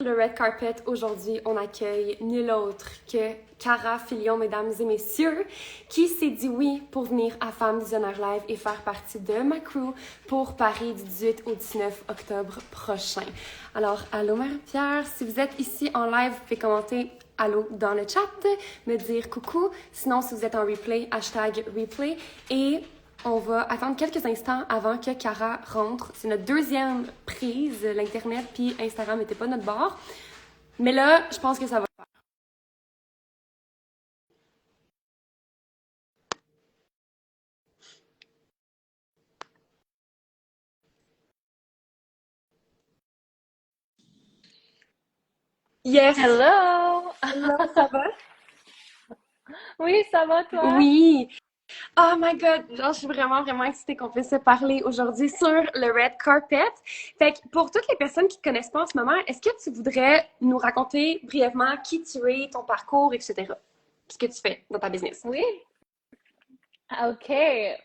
Le Red Carpet, aujourd'hui, on accueille nul autre que Cara Filion, mesdames et messieurs, qui s'est dit oui pour venir à Femmes Visionnaires Live et faire partie de ma crew pour Paris du 18 au 19 octobre prochain. Alors, allô Marie-Pierre, si vous êtes ici en live, vous pouvez commenter allô dans le chat, me dire coucou. Sinon, si vous êtes en replay, hashtag replay. Et on va attendre quelques instants avant que Cara rentre. C'est notre deuxième prise. L'Internet puis Instagram n'étaient pas notre bord. Mais là, je pense que ça va faire. Yes! Hello! Hello, ça va? Oui, ça va toi? Oui! Oh my god! Genre, je suis vraiment excitée qu'on puisse se parler aujourd'hui sur le Red Carpet. Fait que pour toutes les personnes qui ne te connaissent pas en ce moment, est-ce que tu voudrais nous raconter brièvement qui tu es, ton parcours, etc. Ce que tu fais dans ta business? Oui? OK.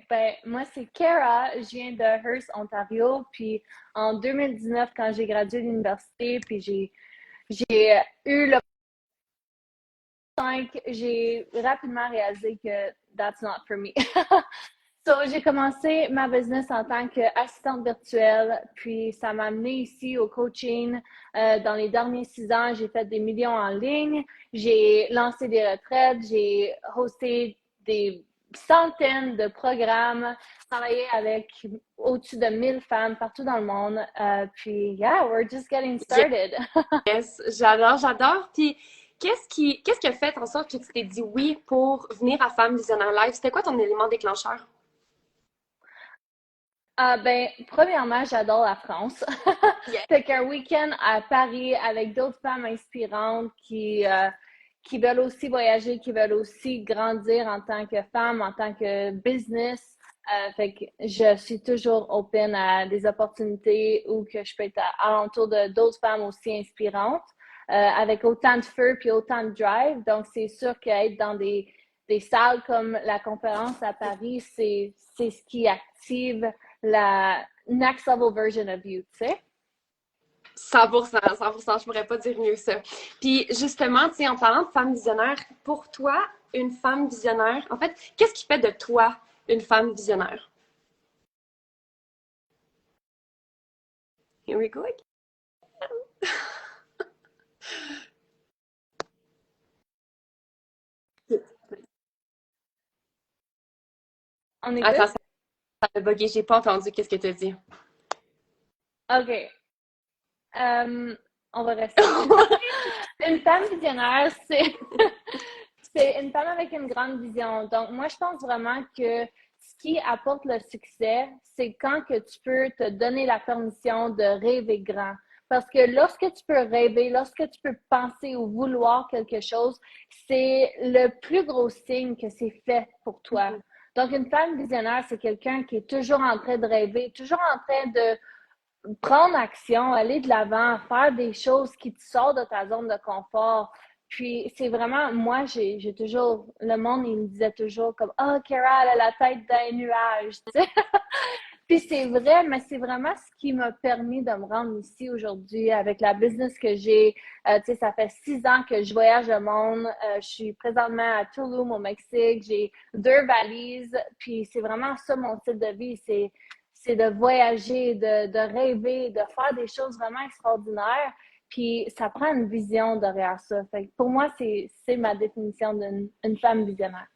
Ben, moi, c'est Kara. Je viens de Hearst, Ontario. Puis en 2019, quand j'ai gradué de l'université, puis j'ai eu le 5, j'ai rapidement réalisé que that's not for me. So, j'ai commencé ma business en tant qu'assistante virtuelle, puis ça m'a amené ici au coaching. Dans les derniers 6 ans, j'ai fait des millions en ligne, j'ai lancé des retraites, j'ai hosté des centaines de programmes, travaillé avec au-dessus de 1000 femmes partout dans le monde. Puis, yeah, we're just getting started. Yes, j'adore. Puis, qu'est-ce qui a fait en sorte que tu t'es dit oui pour venir à Femmes Visionnaires Live? C'était quoi ton élément déclencheur? Ben, premièrement, j'adore la France. Yes. Fait qu'un week-end à Paris avec d'autres femmes inspirantes qui veulent aussi voyager, qui veulent aussi grandir en tant que femme, en tant que business. Fait que je suis toujours open à des opportunités où que je peux être alentour de d'autres femmes aussi inspirantes, avec autant de feu puis autant de drive. Donc, c'est sûr qu'être dans des salles comme la conférence à Paris, c'est ce qui active la next level version of you, tu sais? 100%, je pourrais pas dire mieux ça. Puis, justement, tu sais, en parlant de femme visionnaire, pour toi, une femme visionnaire, en fait, qu'est-ce qui fait de toi une femme visionnaire? Here we go again. On est Attends, good? ça a bugué, j'ai pas entendu qu'est-ce que tu as dit. OK. Euh, on va rester. Une femme visionnaire, c'est une femme avec une grande vision. Donc, moi, je pense vraiment que ce qui apporte le succès, c'est quand que tu peux te donner la permission de rêver grand. Parce que lorsque tu peux rêver, lorsque tu peux penser ou vouloir quelque chose, c'est le plus gros signe que c'est fait pour toi. Donc, une femme visionnaire, c'est quelqu'un qui est toujours en train de rêver, toujours en train de prendre action, aller de l'avant, faire des choses qui te sortent de ta zone de confort. Puis c'est vraiment, moi, j'ai toujours, le monde, il me disait toujours comme, oh, Kara, elle a la tête d'un nuage, tu sais. Puis c'est vrai, mais c'est vraiment ce qui m'a permis de me rendre ici aujourd'hui avec la business que j'ai. Tu sais, ça fait 6 ans que je voyage le monde. Je suis présentement à Tulum, au Mexique. J'ai 2 valises. Puis c'est vraiment ça mon style de vie. C'est de voyager, de rêver, de faire des choses vraiment extraordinaires. Puis ça prend une vision derrière ça. Fait que pour moi, c'est ma définition d'une femme visionnaire.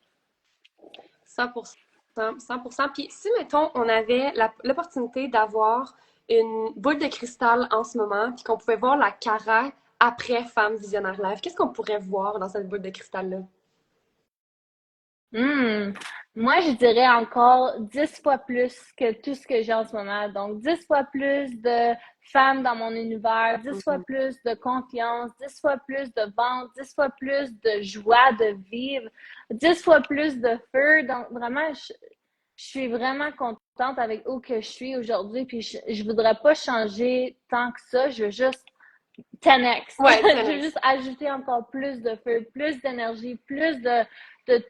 100%, 100%. Puis si, mettons, on avait l'opportunité d'avoir une boule de cristal en ce moment, puis qu'on pouvait voir la Cara après Femme Visionnaire Live, qu'est-ce qu'on pourrait voir dans cette boule de cristal-là? Hmm. Moi, je dirais encore 10 fois plus que tout ce que j'ai en ce moment. Donc, 10 fois plus de femmes dans mon univers, 10 fois Mhm. plus de confiance, 10 fois plus de vente, 10 fois plus de joie de vivre, 10 fois plus de feu. Donc, vraiment, je suis vraiment contente avec où que je suis aujourd'hui. Puis, je voudrais pas changer tant que ça. Je veux juste 10x. Ouais, Je veux 10x. juste ajouter encore plus de feu, plus d'énergie, plus de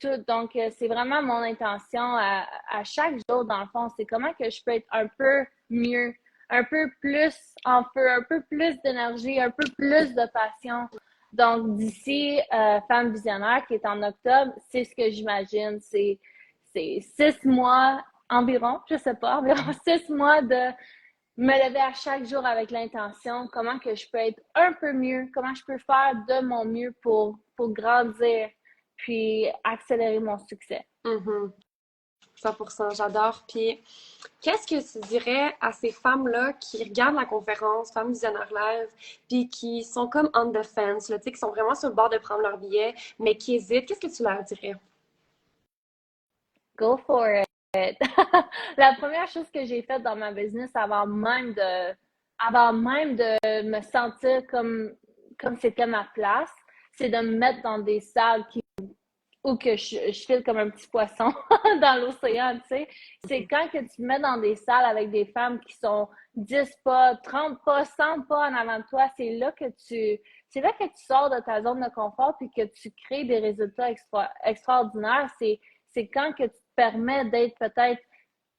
tout. Donc, c'est vraiment mon intention à chaque jour, dans le fond. C'est comment que je peux être un peu mieux un peu plus en feu, un peu plus d'énergie, un peu plus de passion. Donc, d'ici Femme Visionnaire, qui est en octobre, c'est ce que j'imagine. C'est 6 mois environ, je sais pas, environ 6 mois de me lever à chaque jour avec l'intention, comment que je peux être un peu mieux, comment je peux faire de mon mieux pour grandir, puis accélérer mon succès. 100%, j'adore. Puis, qu'est-ce que tu dirais à ces femmes-là qui regardent la conférence Femmes Visionnaires Live, puis qui sont comme on the fence, là, tu sais, qui sont vraiment sur le bord de prendre leur billet, mais qui hésitent? Qu'est-ce que tu leur dirais? Go for it! La première chose que j'ai faite dans ma business avant même de me sentir comme c'était ma place, c'est de me mettre dans des salles où que je file comme un petit poisson dans l'océan, tu sais. C'est quand que tu te mets dans des salles avec des femmes qui sont 10 pas, 30 pas, 100 pas en avant de toi, c'est là que tu sors de ta zone de confort puis que tu crées des résultats extraordinaires. C'est quand que tu te permets d'être peut-être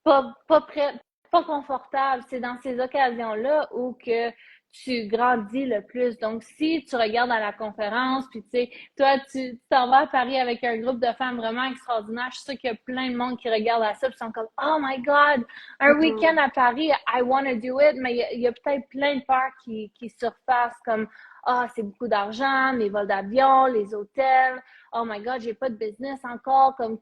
pas prêt, pas confortable. C'est dans ces occasions-là où que tu grandis le plus. Donc, si tu regardes à la conférence, puis tu sais, toi, tu t'en vas à Paris avec un groupe de femmes vraiment extraordinaires, je suis sûre qu'il y a plein de monde qui regarde à ça, puis sont comme, oh my God, un week-end à Paris, I want to do it, mais il y a peut-être plein de peurs qui surfacent, comme, ah, c'est beaucoup d'argent, mes vols d'avion, les hôtels, oh my God, j'ai pas de business encore, comme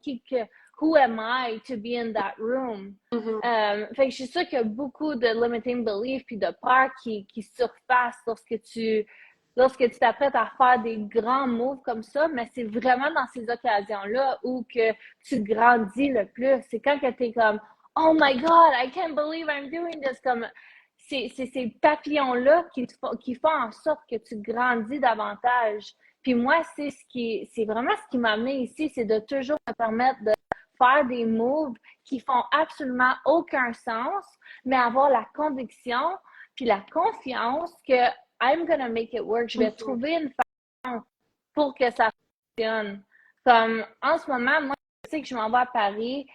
who am I to be in that room? Fait que je suis sûre qu'il y a beaucoup de limiting beliefs puis de peur qui surface lorsque tu t'apprêtes à faire des grands moves comme ça, mais c'est vraiment dans ces occasions-là où que tu grandis le plus. C'est quand que tu es comme oh my God, I can't believe I'm doing this. Comme c'est ces papillons-là qui font en sorte que tu grandis davantage. Puis moi, c'est vraiment ce qui m'a amené ici, c'est de toujours me permettre de faire des moves qui font absolument aucun sens, mais avoir la conviction puis la confiance que I'm gonna make it work. Je vais trouver une façon pour que ça fonctionne. Comme en ce moment, moi, je sais que je m'en vais à Paris.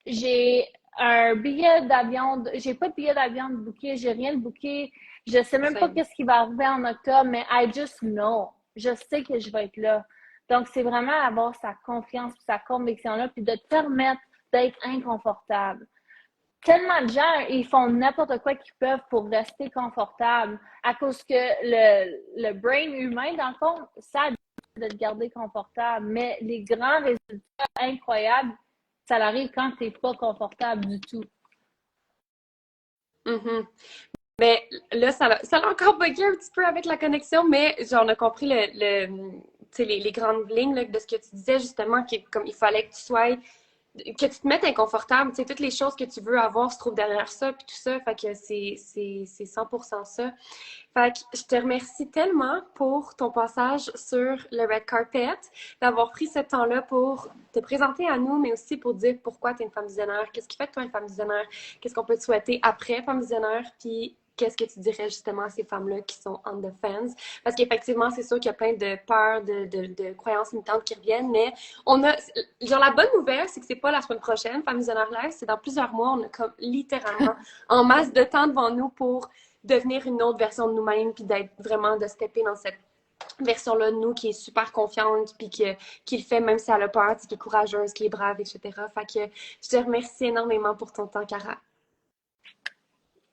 J'ai un billet d'avion, j'ai pas de billet d'avion de booker, j'ai rien de booké. Je sais même pas qu'est-ce qui va arriver en octobre, mais I just know. Je sais que je vais être là. Donc, c'est vraiment avoir sa confiance, sa conviction-là, puis de te permettre d'être inconfortable. Tellement de gens, ils font n'importe quoi qu'ils peuvent pour rester confortable à cause que le brain humain, dans le fond, ça de te garder confortable. Mais les grands résultats incroyables, ça arrive quand tu n'es pas confortable du tout. Mais là, ça l'a encore bugué un petit peu avec la connexion, mais genre, on a compris les grandes lignes là, de ce que tu disais justement, comme il fallait que tu sois, que tu te mettes inconfortable, tu sais, toutes les choses que tu veux avoir se trouvent derrière ça, puis tout ça, fait que c'est 100% ça. Fait que je te remercie tellement pour ton passage sur le red carpet, d'avoir pris ce temps-là pour te présenter à nous, mais aussi pour dire pourquoi tu es une femme visionnaire, qu'est-ce qui fait de toi une femme visionnaire, qu'est-ce qu'on peut te souhaiter après femme visionnaire, puis qu'est-ce que tu dirais justement à ces femmes-là qui sont on the fence? Parce qu'effectivement, c'est sûr qu'il y a plein de peurs, de croyances limitantes qui reviennent, mais genre la bonne nouvelle, c'est que c'est pas la semaine prochaine, Femmes Visionnaires Live, c'est dans plusieurs mois, on a comme littéralement en masse de temps devant nous pour devenir une autre version de nous-mêmes, puis d'être vraiment, de stepper dans cette version-là de nous qui est super confiante, puis qui le fait même si elle a peur, qui est courageuse, qui est brave, etc. Fait que je te remercie énormément pour ton temps, Cara.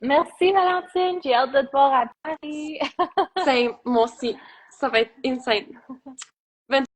Merci Valentine, j'ai hâte de te voir à Paris. Moi aussi, ça va être insane.